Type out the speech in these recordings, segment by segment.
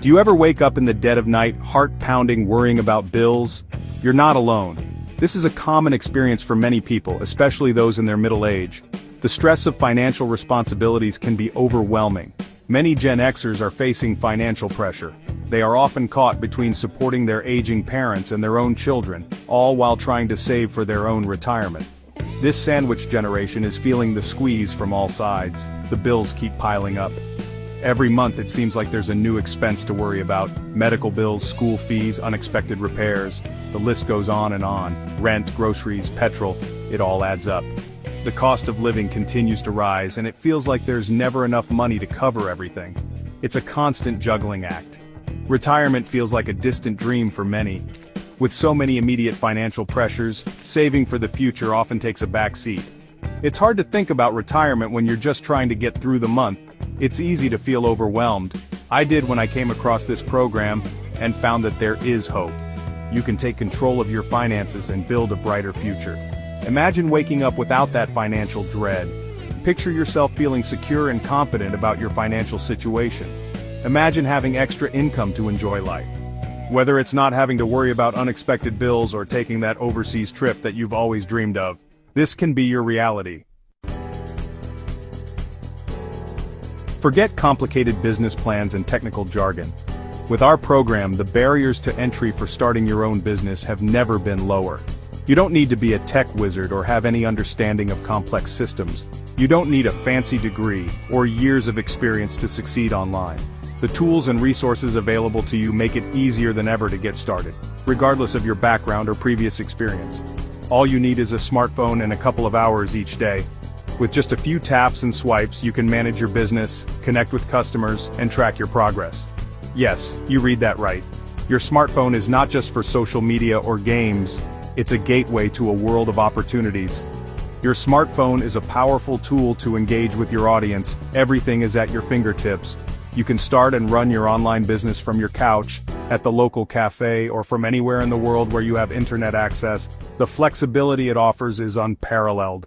Do you ever wake up in the dead of night, heart pounding, worrying about bills? You're not alone. This is a common experience for many people, especially those in their middle age. The stress of financial responsibilities can be overwhelming. Many Gen Xers are facing financial pressure. They are often caught between supporting their aging parents and their own children, all while trying to save for their own retirement. This sandwich generation is feeling the squeeze from all sides. The bills keep piling up. Every month it seems like there's a new expense to worry about. Medical bills, school fees, unexpected repairs. The list goes on and on. Rent, groceries, petrol, it all adds up. The cost of living continues to rise, and it feels like there's never enough money to cover everything. It's a constant juggling act. Retirement feels like a distant dream for many. With so many immediate financial pressures, saving for the future often takes a back seat. It's hard to think about retirement when you're just trying to get through the month. It's easy to feel overwhelmed. I did when I came across this program and found that there is hope. You can take control of your finances and build a brighter future. Imagine waking up without that financial dread. Picture yourself feeling secure and confident about your financial situation. Imagine having extra income to enjoy life. Whether it's not having to worry about unexpected bills or taking that overseas trip that you've always dreamed of, this can be your reality. Forget complicated business plans and technical jargon. With our program, the barriers to entry for starting your own business have never been lower. You don't need to be a tech wizard or have any understanding of complex systems. You don't need a fancy degree or years of experience to succeed online. The tools and resources available to you make it easier than ever to get started, regardless of your background or previous experience. All you need is a smartphone and a couple of hours each day. With just a few taps and swipes, you can manage your business, connect with customers, and track your progress. Yes, you read that right. Your smartphone is not just for social media or games, it's a gateway to a world of opportunities. Your smartphone is a powerful tool to engage with your audience. Everything is at your fingertips. You can start and run your online business from your couch, at the local cafe, or from anywhere in the world where you have internet access. The flexibility it offers is unparalleled.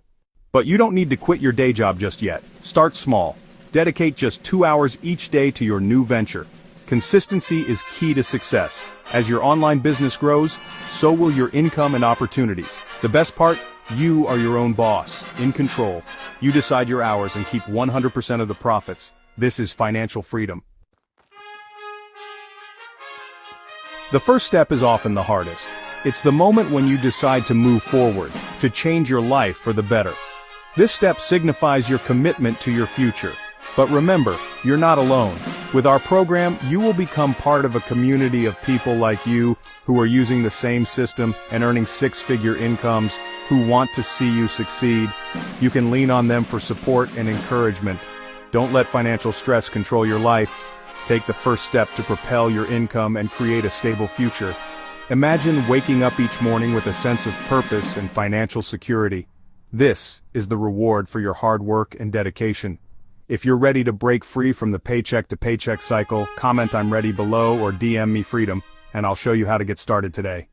But you don't need to quit your day job just yet. Start small. Dedicate just 2 hours each day to your new venture. Consistency is key to success. As your online business grows, so will your income and opportunities. The best part? You are your own boss, in control. You decide your hours and keep 100% of the profits. This is financial freedom. The first step is often the hardest. It's the moment when you decide to move forward, to change your life for the better. This step signifies your commitment to your future. But remember, you're not alone. With our program, you will become part of a community of people like you who are using the same system and earning six-figure incomes, who want to see you succeed. You can lean on them for support and encouragement. Don't let financial stress control your life. Take the first step to propel your income and create a stable future. Imagine waking up each morning with a sense of purpose and financial security. This is the reward for your hard work and dedication. If you're ready to break free from the paycheck to paycheck cycle, comment "I'm ready" below or DM me freedom, and I'll show you how to get started today.